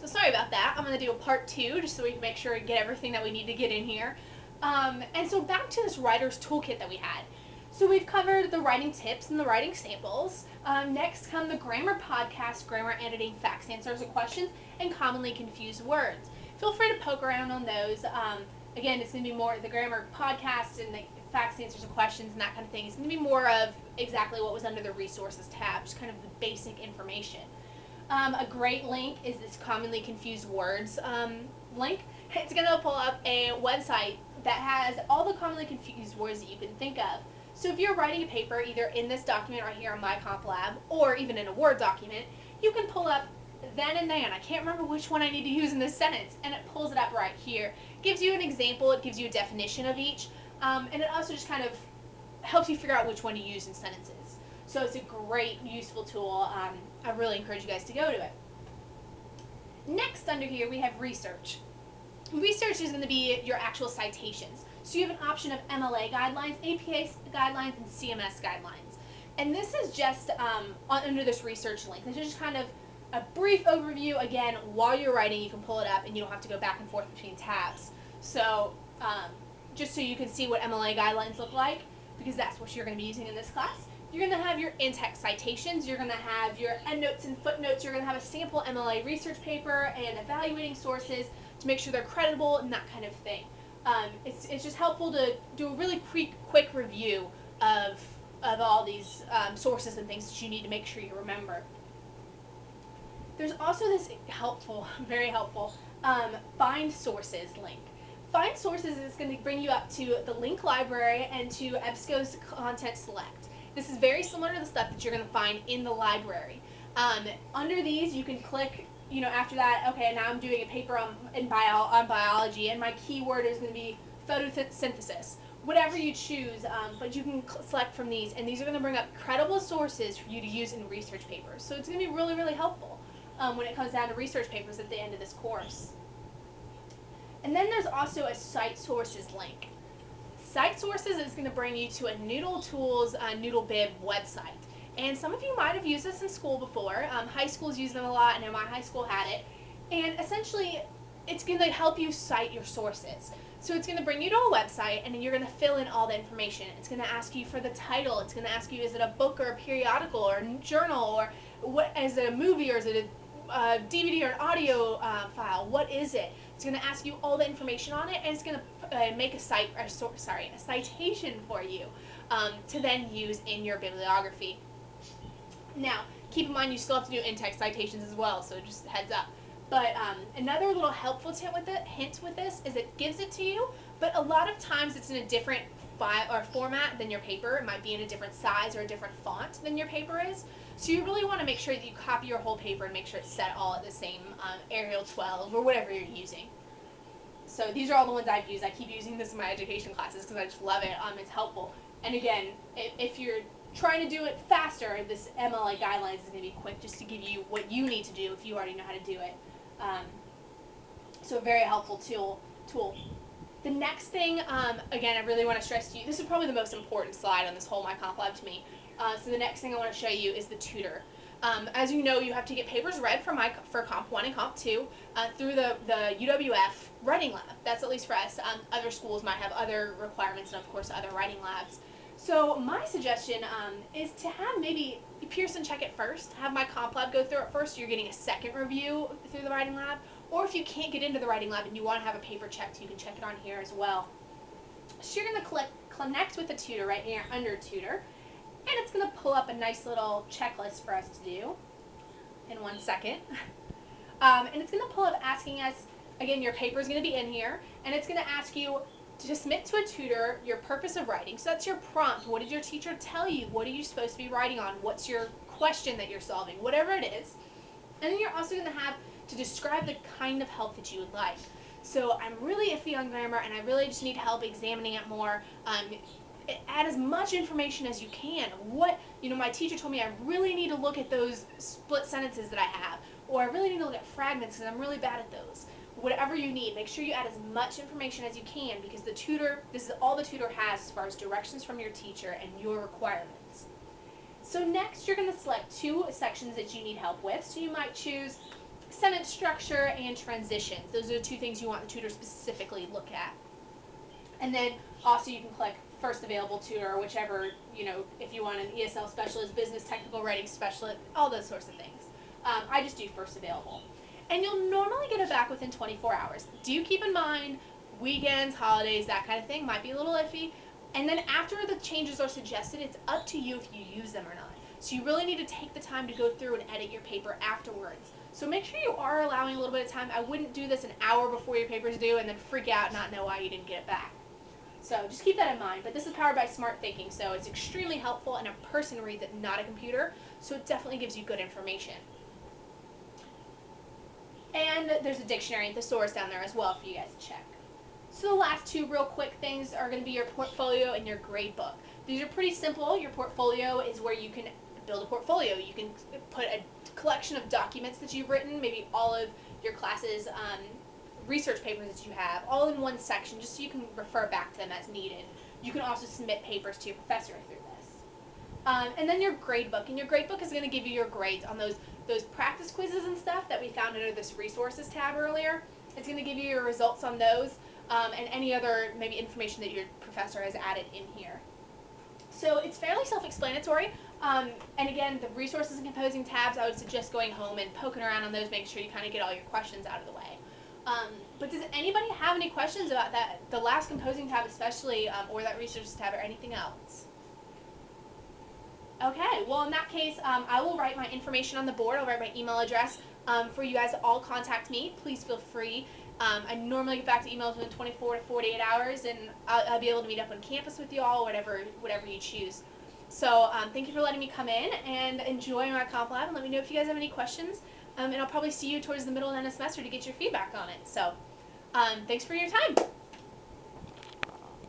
So sorry about that. I'm going to do a part 2 just so we can make sure we get everything that we need to get in here. And so back to this writer's toolkit that we had. So we've covered the writing tips and the writing samples. Next come the grammar podcast, grammar editing, facts, answers, and questions, and commonly confused words. Feel free to poke around on those. Again, it's going to be more the grammar podcast and the facts, answers, and questions and that kind of thing. It's going to be more of exactly what was under the resources tab, just kind of the basic information. A great link is this commonly confused words link. It's going to pull up a website that has all the commonly confused words that you can think of. So if you're writing a paper either in this document right here on MyCompLab or even in a Word document, you can pull up then and then. I can't remember which one I need to use in this sentence, and it pulls it up right here. Gives you an example, it gives you a definition of each, and it also just kind of helps you figure out which one to use in sentences. So it's a great, useful tool. I really encourage you guys to go to it. Next under here we have research. Research is going to be your actual citations. So you have an option of MLA guidelines, APA guidelines, and CMS guidelines. And this is just under this research link. This is just kind of a brief overview. Again, while you're writing, you can pull it up and you don't have to go back and forth between tabs. So just so you can see what MLA guidelines look like, because that's what you're going to be using in this class. You're going to have your in-text citations, you're going to have your endnotes and footnotes, you're going to have a sample MLA research paper and evaluating sources to make sure they're credible and that kind of thing. It's just helpful to do a really quick review of all these sources and things that you need to make sure you remember. There's also this helpful, very helpful, Find Sources link. Find Sources is going to bring you up to the link library and to EBSCO's Content Select. This is very similar to the stuff that you're going to find in the library. Under these, you can click, after that, okay, now I'm doing a paper on biology, and my keyword is going to be photosynthesis. Whatever you choose, but you can select from these, and these are going to bring up credible sources for you to use in research papers. So it's going to be really, really helpful when it comes down to research papers at the end of this course. And then there's also a Cite Sources link. Cite Sources is going to bring you to a Noodle Tools NoodleBib website. And some of you might have used this in school before. High schools use them a lot. I know my high school had it. And essentially, it's going to help you cite your sources. So it's going to bring you to a website, and then you're going to fill in all the information. It's going to ask you for the title. It's going to ask you, is it a book or a periodical or a journal, or what is it, a movie, or is it a DVD or an audio file? What is it? It's going to ask you all the information on it, and it's going to make a citation for you to then use in your bibliography. Now, keep in mind you still have to do in-text citations as well, so just heads up. But another little helpful hint with this is it gives it to you, but a lot of times it's in a different file or format than your paper. It might be in a different size or a different font than your paper is. So you really want to make sure that you copy your whole paper and make sure it's set all at the same Arial 12 or whatever you're using. So these are all the ones I've used. I keep using this in my education classes because I just love it. It's helpful. And again, if you're trying to do it faster, this MLA guidelines is going to be quick just to give you what you need to do if you already know how to do it. So a very helpful tool. The next thing, again, I really want to stress to you, this is probably the most important slide on this whole MyCompLab to me. So the next thing I want to show you is the tutor. As you know, you have to get papers read for Comp 1 and Comp 2 through the UWF Writing Lab. That's at least for us. Other schools might have other requirements and, of course, other writing labs. So my suggestion is to have maybe Pearson check it first, have MyCompLab go through it first, so you're getting a second review through the writing lab. Or if you can't get into the writing lab and you want to have a paper checked, you can check it on here as well. So you're going to click Connect with a Tutor right here under Tutor. And it's going to pull up a nice little checklist for us to do in 1 second. And it's going to pull up asking us, again, your paper is going to be in here, and it's going to ask you to submit to a tutor your purpose of writing. So that's your prompt. What did your teacher tell you? What are you supposed to be writing on? What's your question that you're solving? Whatever it is. And then you're also going to have to describe the kind of help that you would like. So I'm really iffy on grammar, and I really just need help examining it more. Add as much information as you can. My teacher told me I really need to look at those split sentences that I have, or I really need to look at fragments because I'm really bad at those. Whatever you need, make sure you add as much information as you can, because the tutor, this is all the tutor has as far as directions from your teacher and your requirements. So next you're going to select 2 sections that you need help with. So you might choose sentence structure, and transitions. Those are the 2 things you want the tutor specifically look at. And then also you can click first available tutor, whichever, if you want an ESL specialist, business technical writing specialist, all those sorts of things. I just do first available. And you'll normally get it back within 24 hours. Do keep in mind, weekends, holidays, that kind of thing might be a little iffy. And then after the changes are suggested, it's up to you if you use them or not. So you really need to take the time to go through and edit your paper afterwards. So make sure you are allowing a little bit of time. I wouldn't do this an hour before your paper's due and then freak out and not know why you didn't get it back. So just keep that in mind. But this is powered by smart thinking, so it's extremely helpful, and a person reads it, not a computer. So it definitely gives you good information. And there's a dictionary at the source down there as well for you guys to check. So the last 2 real quick things are going to be your portfolio and your grade book. These are pretty simple. Your portfolio is where you can build a portfolio. You can put a collection of documents that you've written, maybe all of your class's research papers that you have, all in one section, just so you can refer back to them as needed. You can also submit papers to your professor through this. And then your grade book. And your grade book is going to give you your grades on those practice quizzes and stuff that we found under this resources tab earlier. It's going to give you your results on those and any other maybe information that your professor has added in here. So it's fairly self-explanatory. And again, the resources and composing tabs, I would suggest going home and poking around on those, making sure you kind of get all your questions out of the way. But does anybody have any questions about that, the last composing tab especially, or that resources tab, or anything else? Okay, well in that case, I will write my information on the board. I'll write my email address for you guys to all contact me. Please feel free. I normally get back to emails within 24 to 48 hours, and I'll be able to meet up on campus with you all, whatever you choose. So thank you for letting me come in, and enjoy my comp lab, and let me know if you guys have any questions. And I'll probably see you towards the middle of the semester to get your feedback on it. So thanks for your time.